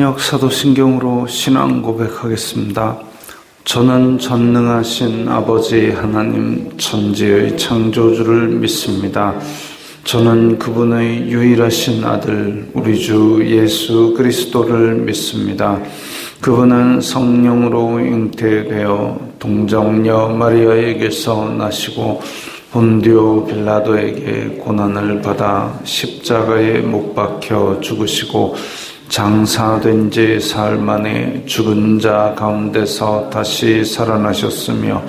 사도신경으로 신앙 고백하겠습니다. 저는 전능하신 아버지 하나님 천지의 창조주를 믿습니다. 저는 그분의 유일하신 아들 우리 주 예수 그리스도를 믿습니다. 그분은 성령으로 잉태되어 동정녀 마리아에게서 나시고 본디오 빌라도에게 고난을 받아 십자가에 못 박혀 죽으시고 장사된 지 사흘 만에 죽은 자 가운데서 다시 살아나셨으며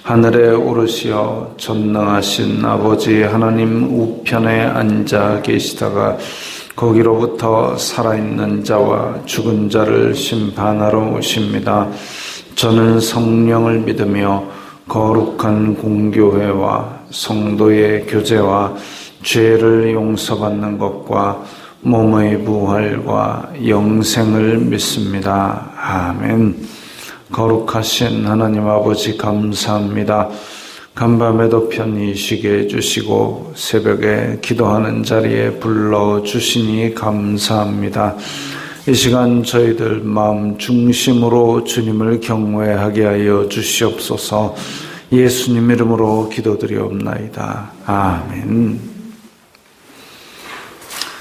하늘에 오르시어 전능하신 아버지 하나님 우편에 앉아 계시다가 거기로부터 살아있는 자와 죽은 자를 심판하러 오십니다. 저는 성령을 믿으며 거룩한 공교회와 성도의 교제와 죄를 용서받는 것과 몸의 부활과 영생을 믿습니다. 아멘. 거룩하신 하나님 아버지 감사합니다. 간밤에도 편히 쉬게 해주시고 새벽에 기도하는 자리에 불러주시니 감사합니다. 이 시간 저희들 마음 중심으로 주님을 경외하게 하여 주시옵소서. 예수님 이름으로 기도드리옵나이다. 아멘.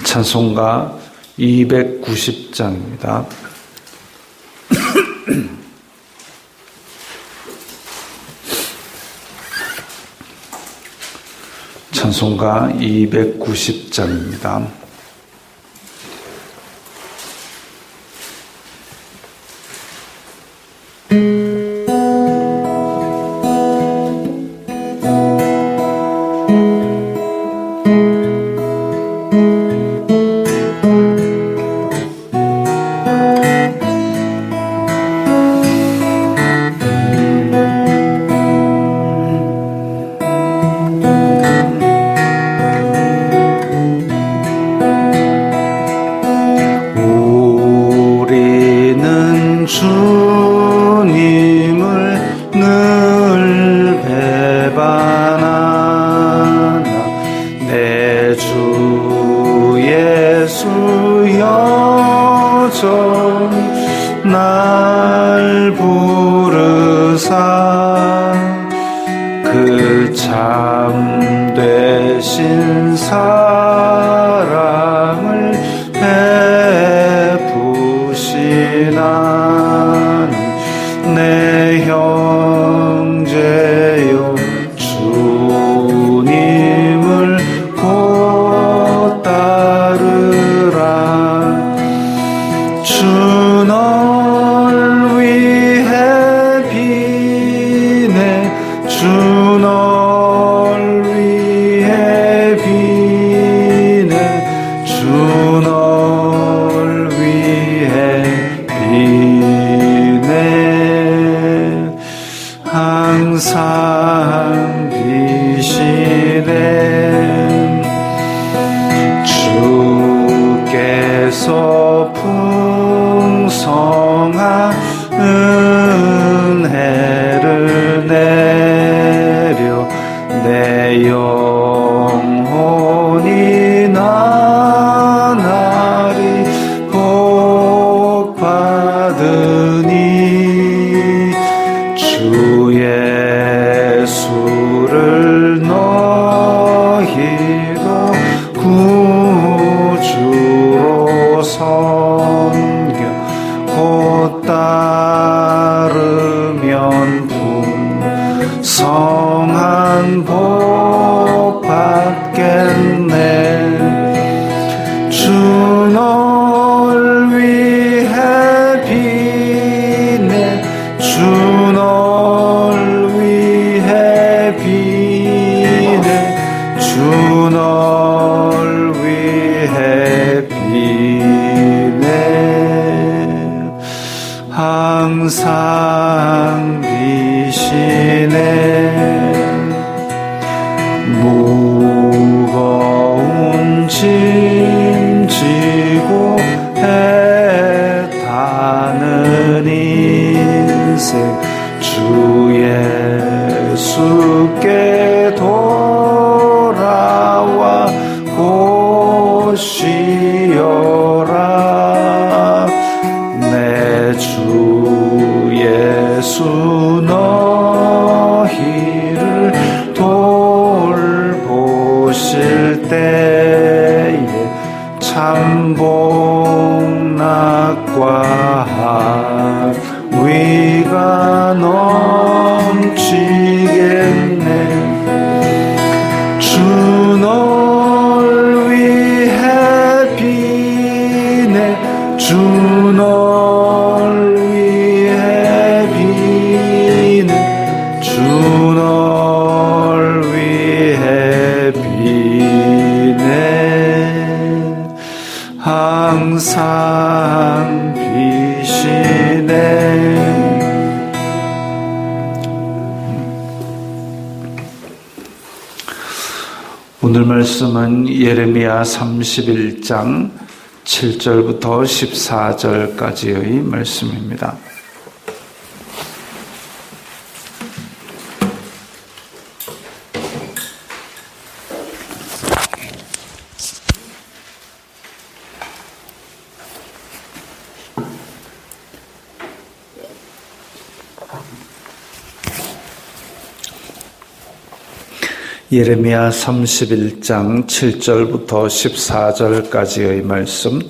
찬송가 290장입니다. 찬송가 290장입니다. 날 부르사 그 참되신 사랑을 베푸시나니 내 형제여 주님을 곧 따르라. 주 널 위해 비네 주 널 위해 비네 주 널 위해 비네 항상 비시네 주께서 풍성한 은혜를 내려 내 영혼이 나날이 복 받으니 주 예수를 너희도 구주로 섬겨 곧 따르면 풍성한 복 받겠네. 주 널 위해 비네 주 널 위해 비네 주 널 위해 비네 오실 때에 참 복락과 위가 넘치겠네. 주 널 위해 비네. 주 널 위해 비네. 주 널 위해 비네. 항상 비시네. 오늘 말씀은 예레미야 31장 7절부터 14절까지의 말씀입니다. 예레미야 31장 7절부터 14절까지의 말씀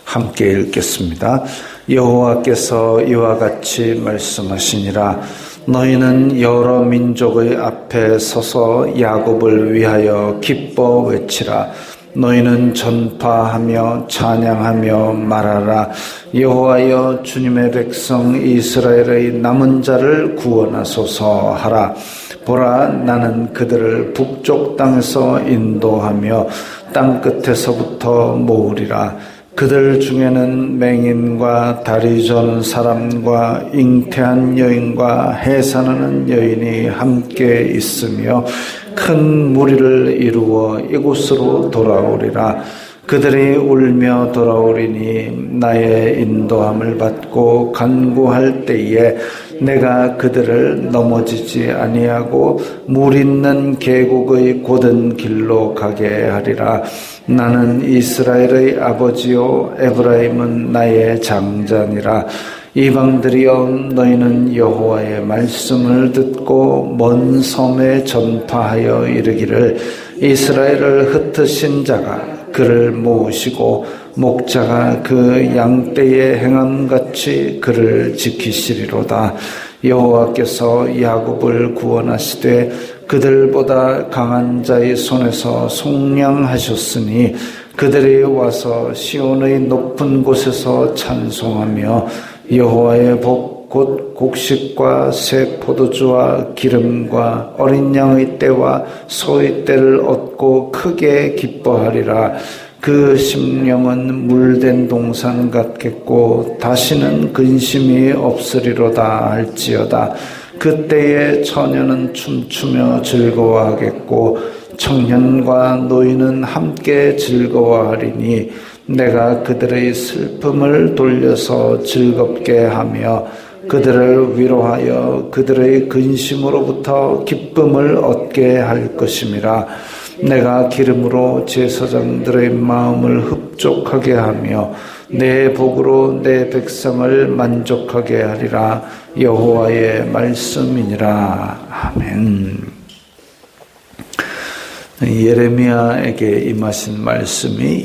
함께 읽겠습니다. 여호와께서 이와 같이 말씀하시니라. 너희는 여러 민족의 앞에 서서 야곱을 위하여 기뻐 외치라. 너희는 전파하며 찬양하며 말하라. 여호와여, 주님의 백성 이스라엘의 남은 자를 구원하소서 하라. 보라, 나는 그들을 북쪽 땅에서 인도하며 땅 끝에서부터 모으리라. 그들 중에는 맹인과 다리 저는 사람과 잉태한 여인과 해산하는 여인이 함께 있으며 큰 무리를 이루어 이곳으로 돌아오리라. 그들이 울며 돌아오리니 나의 인도함을 받고 간구할 때에 내가 그들을 넘어지지 아니하고 물 있는 계곡의 곧은 길로 가게 하리라. 나는 이스라엘의 아버지요 에브라임은 나의 장자니라. 이방들이여, 너희는 여호와의 말씀을 듣고 먼 섬에 전파하여 이르기를, 이스라엘을 흩으신 자가 그를 모으시고 목자가 그 양떼의 행함같이 그를 지키시리로다. 여호와께서 야곱을 구원하시되 그들보다 강한 자의 손에서 속량하셨으니 그들이 와서 시온의 높은 곳에서 찬송하며 여호와의 복 곧 곡식과 새 포도주와 기름과 어린 양의 떼와 소의 떼를 얻고 크게 기뻐하리라. 그 심령은 물된 동산 같겠고 다시는 근심이 없으리로다 할지어다. 그때에 처녀는 춤추며 즐거워하겠고 청년과 노인은 함께 즐거워하리니 내가 그들의 슬픔을 돌려서 즐겁게 하며 그들을 위로하여 그들의 근심으로부터 기쁨을 얻게 할 것임이라. 내가 기름으로 제사장들의 마음을 흡족하게 하며 내 복으로 내 백성을 만족하게 하리라. 여호와의 말씀이니라. 아멘. 예레미야에게 임하신 말씀이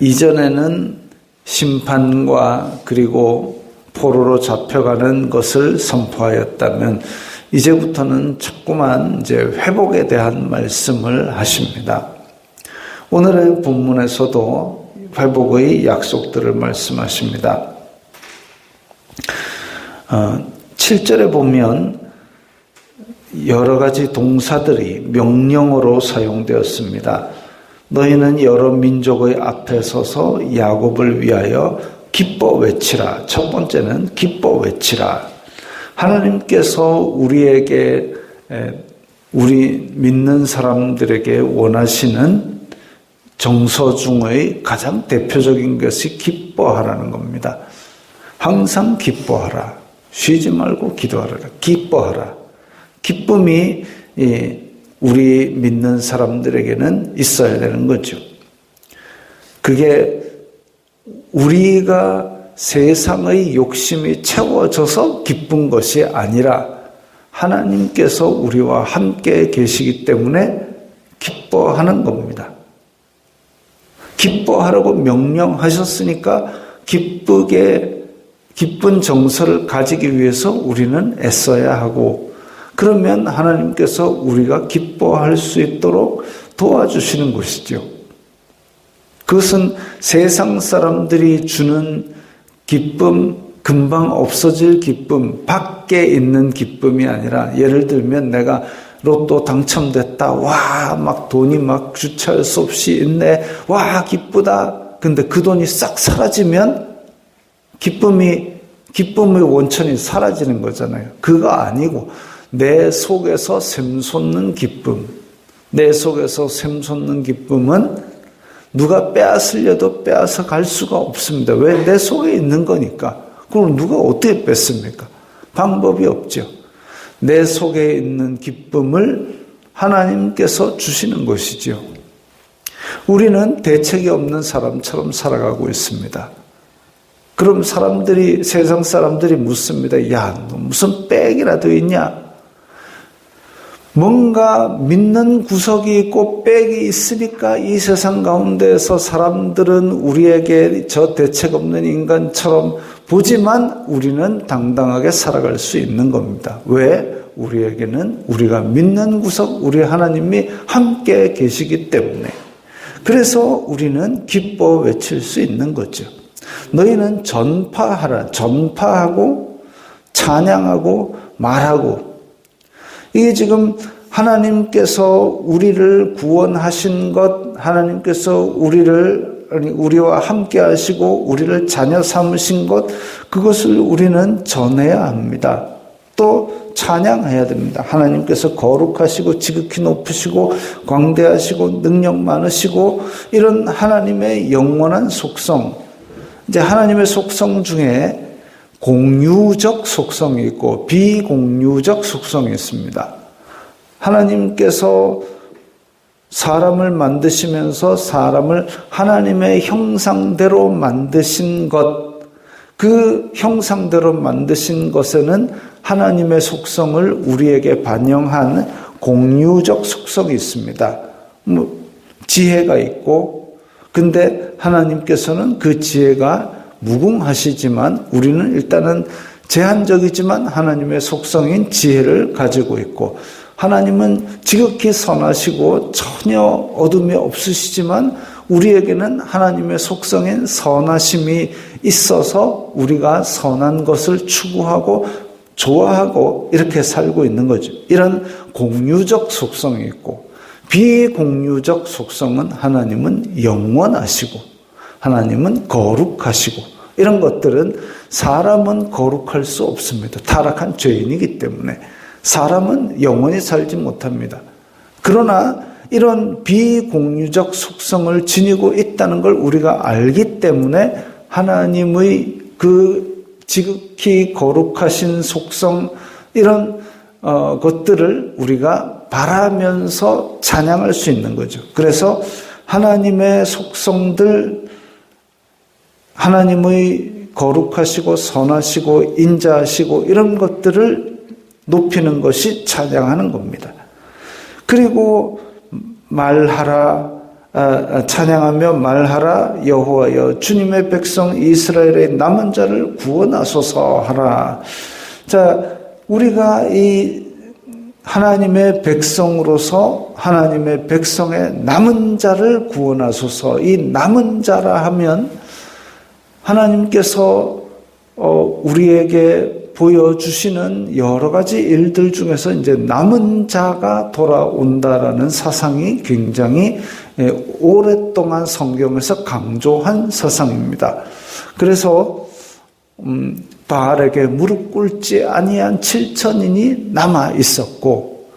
이전에는 심판과 그리고 포로로 잡혀가는 것을 선포하였다면 이제부터는 자꾸만 회복에 대한 말씀을 하십니다. 오늘의 본문에서도 회복의 약속들을 말씀하십니다. 7절에 보면 여러 가지 동사들이 명령어로 사용되었습니다. 너희는 여러 민족의 앞에 서서 야곱을 위하여 기뻐 외치라. 첫 번째는 기뻐 외치라. 하나님께서 우리에게, 우리 믿는 사람들에게 원하시는 정서 중의 가장 대표적인 것이 기뻐하라는 겁니다. 항상 기뻐하라. 쉬지 말고 기도하라. 기뻐하라. 기쁨이 우리 믿는 사람들에게는 있어야 되는 거죠. 그게 우리가 세상의 욕심이 채워져서 기쁜 것이 아니라 하나님께서 우리와 함께 계시기 때문에 기뻐하는 겁니다. 기뻐하라고 명령하셨으니까 기쁜 정서를 가지기 위해서 우리는 애써야 하고, 그러면 하나님께서 우리가 기뻐할 수 있도록 도와주시는 것이죠. 그것은 세상 사람들이 주는 기쁨, 금방 없어질 기쁨, 밖에 있는 기쁨이 아니라, 예를 들면 내가 로또 당첨됐다. 와, 막 돈이 막 주체할 수 없이 있네. 와, 기쁘다. 근데 그 돈이 싹 사라지면 기쁨의 원천이 사라지는 거잖아요. 그거 아니고 내 속에서 샘솟는 기쁨, 내 속에서 샘솟는 기쁨은 누가 빼앗으려도 빼앗아 갈 수가 없습니다. 왜? 내 속에 있는 거니까. 그럼 누가 어떻게 뺐습니까? 방법이 없죠. 내 속에 있는 기쁨을 하나님께서 주시는 것이죠. 우리는 대책이 없는 사람처럼 살아가고 있습니다. 그럼 세상 사람들이 묻습니다. 야, 너 무슨 백이라도 있냐? 뭔가 믿는 구석이 있고 백이 있으니까 이 세상 가운데에서 사람들은 우리에게 저 대책 없는 인간처럼 보지만 우리는 당당하게 살아갈 수 있는 겁니다. 왜? 우리에게는 우리가 믿는 구석, 우리 하나님이 함께 계시기 때문에. 그래서 우리는 기뻐 외칠 수 있는 거죠. 너희는 전파하라. 전파하고 찬양하고 말하고. 이게 지금 하나님께서 우리를 구원하신 것, 하나님께서 우리와 함께 하시고 우리를 자녀 삼으신 것, 그것을 우리는 전해야 합니다. 또 찬양해야 됩니다. 하나님께서 거룩하시고 지극히 높으시고 광대하시고 능력 많으시고 이런 하나님의 영원한 속성. 이제 하나님의 속성 중에 공유적 속성이 있고 비공유적 속성이 있습니다. 하나님께서 사람을 만드시면서 사람을 하나님의 형상대로 만드신 것, 그 형상대로 만드신 것에는 하나님의 속성을 우리에게 반영한 공유적 속성이 있습니다. 지혜가 있고, 근데 하나님께서는 그 지혜가 무궁하시지만 우리는 일단은 제한적이지만 하나님의 속성인 지혜를 가지고 있고, 하나님은 지극히 선하시고 전혀 어둠이 없으시지만 우리에게는 하나님의 속성인 선하심이 있어서 우리가 선한 것을 추구하고 좋아하고 이렇게 살고 있는 거죠. 이런 공유적 속성이 있고, 비공유적 속성은 하나님은 영원하시고 하나님은 거룩하시고, 이런 것들은 사람은 거룩할 수 없습니다. 타락한 죄인이기 때문에 사람은 영원히 살지 못합니다. 그러나 이런 비공유적 속성을 지니고 있다는 걸 우리가 알기 때문에 하나님의 그 지극히 거룩하신 속성, 이런 것들을 우리가 바라면서 찬양할 수 있는 거죠. 그래서 하나님의 속성들, 하나님의 거룩하시고 선하시고 인자하시고 이런 것들을 높이는 것이 찬양하는 겁니다. 그리고 말하라, 찬양하며 말하라. 여호와여, 주님의 백성 이스라엘의 남은 자를 구원하소서 하라. 자, 우리가 이 하나님의 백성으로서 하나님의 백성의 남은 자를 구원하소서. 이 남은 자라 하면 하나님께서 우리에게 보여주시는 여러 가지 일들 중에서 이제 남은 자가 돌아온다라는 사상이 굉장히 오랫동안 성경에서 강조한 사상입니다. 그래서 바알에게 무릎 꿇지 아니한 7천인이 남아 있었고,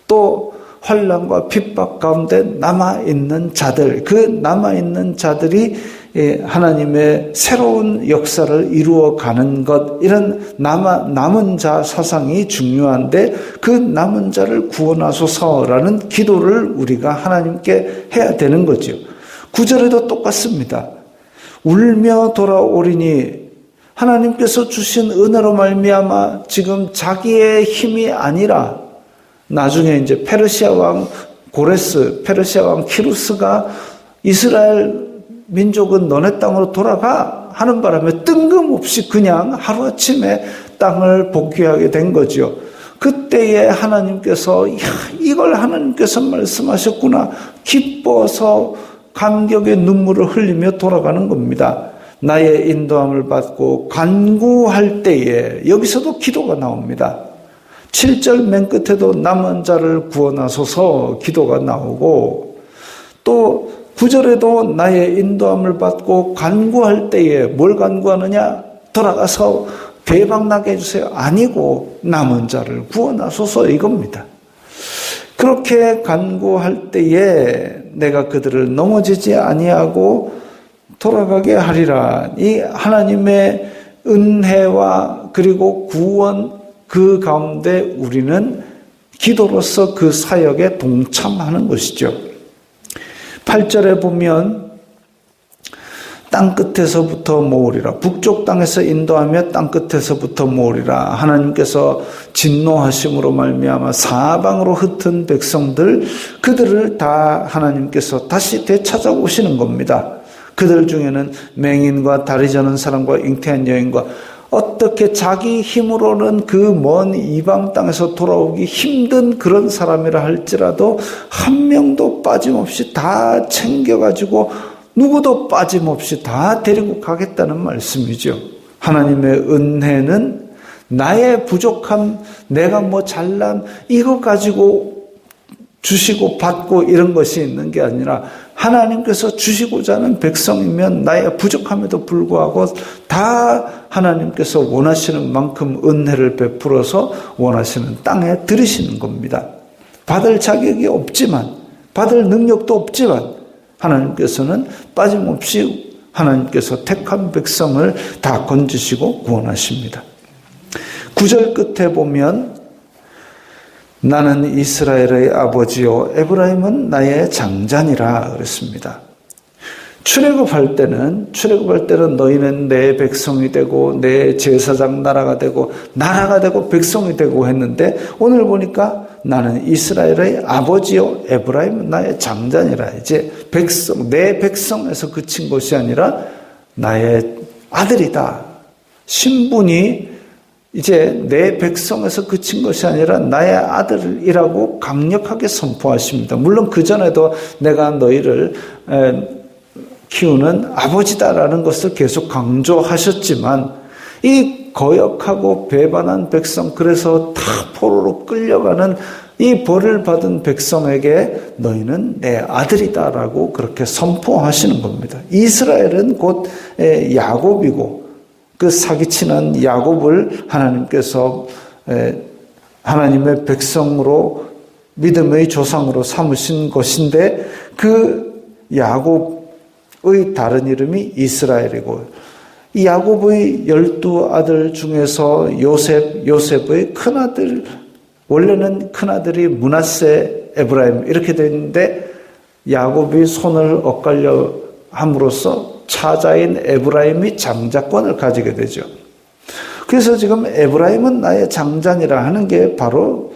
또 환난과 핍박 가운데 남아 있는 자들, 그 남아 있는 자들이 하나님의 새로운 역사를 이루어가는 것, 이런 남은 자 사상이 중요한데, 그 남은 자를 구원하소서라는 기도를 우리가 하나님께 해야 되는 거죠. 9절에도 똑같습니다. 울며 돌아오리니, 하나님께서 주신 은혜로 말미암아 지금 자기의 힘이 아니라 나중에 이제 페르시아 왕 고레스, 페르시아 왕 키루스가 이스라엘 민족은 너네 땅으로 돌아가 하는 바람에 뜬금없이 그냥 하루아침에 땅을 복귀하게 된 거죠. 그때에 하나님께서 이걸 하나님께서 말씀하셨구나 기뻐서 감격의 눈물을 흘리며 돌아가는 겁니다. 나의 인도함을 받고 간구할 때에 여기서도 기도가 나옵니다. 7절 맨 끝에도 남은 자를 구원하소서 기도가 나오고 또 9절에도 나의 인도함을 받고 간구할 때에 뭘 간구하느냐? 돌아가서 대박나게 해주세요. 아니고 남은 자를 구원하소서 이겁니다. 그렇게 간구할 때에 내가 그들을 넘어지지 아니하고 돌아가게 하리라. 이 하나님의 은혜와 그리고 구원 그 가운데 우리는 기도로서 그 사역에 동참하는 것이죠. 8절에 보면 땅끝에서부터 모으리라. 북쪽 땅에서 인도하며 땅끝에서부터 모으리라. 하나님께서 진노하심으로 말미암아 사방으로 흩은 백성들 그들을 다 하나님께서 다시 되찾아오시는 겁니다. 그들 중에는 맹인과 다리 저는 사람과 잉태한 여인과 어떻게 자기 힘으로는 그 먼 이방 땅에서 돌아오기 힘든 그런 사람이라 할지라도 한 명도 빠짐없이 다 챙겨가지고 누구도 빠짐없이 다 데리고 가겠다는 말씀이죠. 하나님의 은혜는 나의 부족함, 내가 뭐 잘난 이거 가지고 주시고 받고 이런 것이 있는 게 아니라 하나님께서 주시고자 하는 백성이면 나의 부족함에도 불구하고 다 하나님께서 원하시는 만큼 은혜를 베풀어서 원하시는 땅에 들이시는 겁니다. 받을 자격이 없지만 받을 능력도 없지만 하나님께서는 빠짐없이 하나님께서 택한 백성을 다 건지시고 구원하십니다. 9절 끝에 보면 나는 이스라엘의 아버지요 에브라임은 나의 장자니라 그랬습니다. 출애굽할 때는 너희는 내 백성이 되고 내 제사장 나라가 되고 백성이 되고 했는데 오늘 보니까 나는 이스라엘의 아버지요 에브라임은 나의 장자니라. 이제 내 백성에서 그친 것이 아니라 나의 아들이다. 신분이 이제 내 백성에서 그친 것이 아니라 나의 아들이라고 강력하게 선포하십니다. 물론 그전에도 내가 너희를 키우는 아버지다라는 것을 계속 강조하셨지만 이 거역하고 배반한 백성, 그래서 다 포로로 끌려가는 이 벌을 받은 백성에게 너희는 내 아들이다라고 그렇게 선포하시는 겁니다. 이스라엘은 곧 야곱이고 그 사기치는 야곱을 하나님께서 하나님의 백성으로 믿음의 조상으로 삼으신 것인데 그 야곱의 다른 이름이 이스라엘이고 이 야곱의 12아들 중에서 요셉의 큰아들, 원래는 큰아들이 므낫세, 에브라임 이렇게 되어 있는데 야곱이 손을 엇갈려 함으로써 차자인 에브라임이 장자권을 가지게 되죠. 그래서 지금 에브라임은 나의 장자니라 하는 게 바로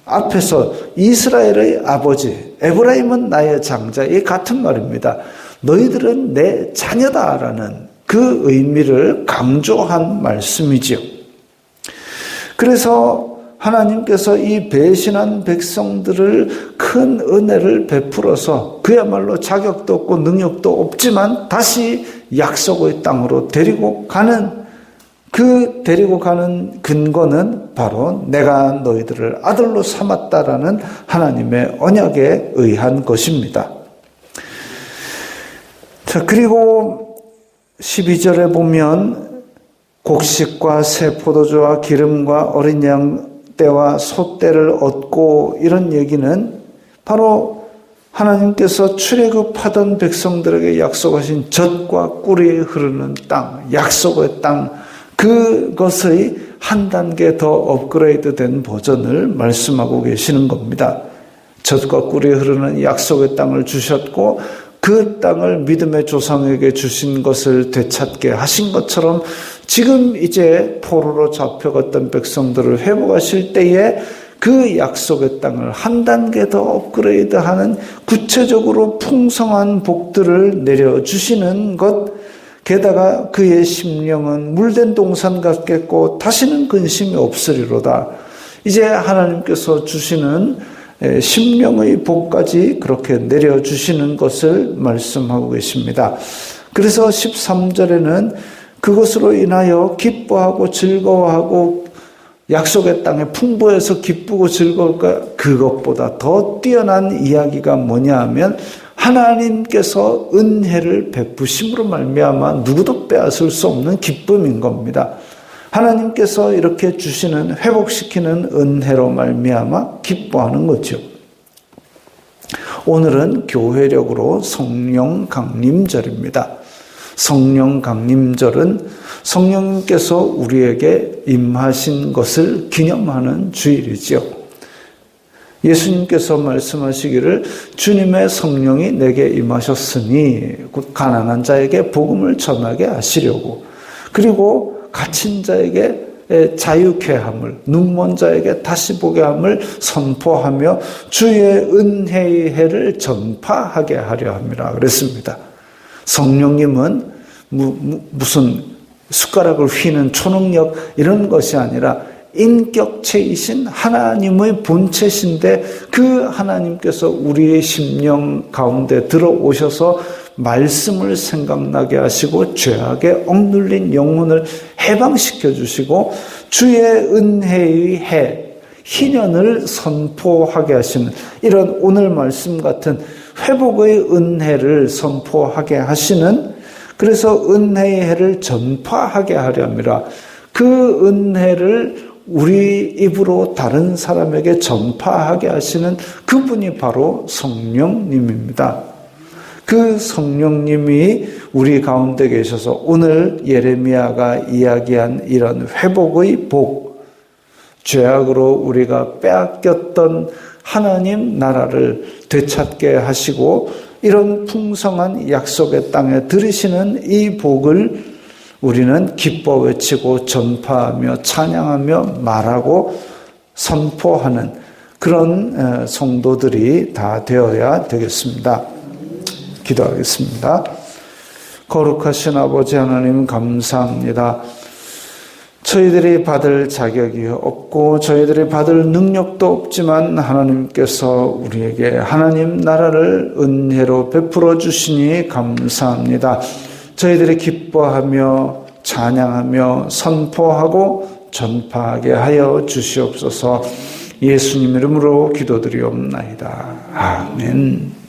앞에서 이스라엘의 아버지, 에브라임은 나의 장자, 이 같은 말입니다. 너희들은 내 자녀다라는 그 의미를 강조한 말씀이지요. 그래서 하나님께서 이 배신한 백성들을 큰 은혜를 베풀어서 그야말로 자격도 없고 능력도 없지만 다시 약속의 땅으로 데리고 가는 근거는 바로 내가 너희들을 아들로 삼았다라는 하나님의 언약에 의한 것입니다. 자, 그리고 12절에 보면 곡식과 새 포도주와 기름과 어린 양 떼와 소떼를 얻고 이런 얘기는 바로 하나님께서 출애굽하던 백성들에게 약속하신 젖과 꿀이 흐르는 땅, 약속의 땅, 그것의 한 단계 더 업그레이드된 버전을 말씀하고 계시는 겁니다. 젖과 꿀이 흐르는 약속의 땅을 주셨고 그 땅을 믿음의 조상에게 주신 것을 되찾게 하신 것처럼 지금 이제 포로로 잡혀갔던 백성들을 회복하실 때에 그 약속의 땅을 한 단계 더 업그레이드하는 구체적으로 풍성한 복들을 내려주시는 것, 게다가 그의 심령은 물된 동산 같겠고 다시는 근심이 없으리로다. 이제 하나님께서 주시는 심령의 복까지 그렇게 내려주시는 것을 말씀하고 계십니다. 그래서 13절에는 그것으로 인하여 기뻐하고 즐거워하고 약속의 땅에 풍부해서 기쁘고 즐거울까? 그것보다 더 뛰어난 이야기가 뭐냐 하면 하나님께서 은혜를 베푸심으로 말미암아 누구도 빼앗을 수 없는 기쁨인 겁니다. 하나님께서 이렇게 주시는 회복시키는 은혜로 말미암아 기뻐하는 거죠. 오늘은 교회력으로 성령 강림절입니다. 성령 강림절은 성령님께서 우리에게 임하신 것을 기념하는 주일이지요. 예수님께서 말씀하시기를 주님의 성령이 내게 임하셨으니 곧 가난한 자에게 복음을 전하게 하시려고, 그리고 갇힌 자에게 자유케 함을, 눈먼 자에게 다시 보게 함을 선포하며 주의 은혜의 해를 전파하게 하려 함이라 그랬습니다. 성령님은 무슨 숟가락을 휘는 초능력 이런 것이 아니라 인격체이신 하나님의 본체신데 그 하나님께서 우리의 심령 가운데 들어오셔서 말씀을 생각나게 하시고 죄악에 억눌린 영혼을 해방시켜 주시고 주의 은혜의 해, 희년을 선포하게 하시는 이런 오늘 말씀 같은 회복의 은혜를 선포하게 하시는, 그래서 은혜의 해를 전파하게 하려 함이라. 그 은혜를 우리 입으로 다른 사람에게 전파하게 하시는 그분이 바로 성령님입니다. 그 성령님이 우리 가운데 계셔서 오늘 예레미야가 이야기한 이런 회복의 복, 죄악으로 우리가 빼앗겼던 하나님 나라를 되찾게 하시고 이런 풍성한 약속의 땅에 들이시는 이 복을 우리는 기뻐 외치고 전파하며 찬양하며 말하고 선포하는 그런 성도들이 다 되어야 되겠습니다. 기도하겠습니다. 거룩하신 아버지 하나님 감사합니다. 저희들이 받을 자격이 없고 저희들이 받을 능력도 없지만 하나님께서 우리에게 하나님 나라를 은혜로 베풀어 주시니 감사합니다. 저희들이 기뻐하며 찬양하며 선포하고 전파하게 하여 주시옵소서. 예수님 이름으로 기도드리옵나이다. 아멘.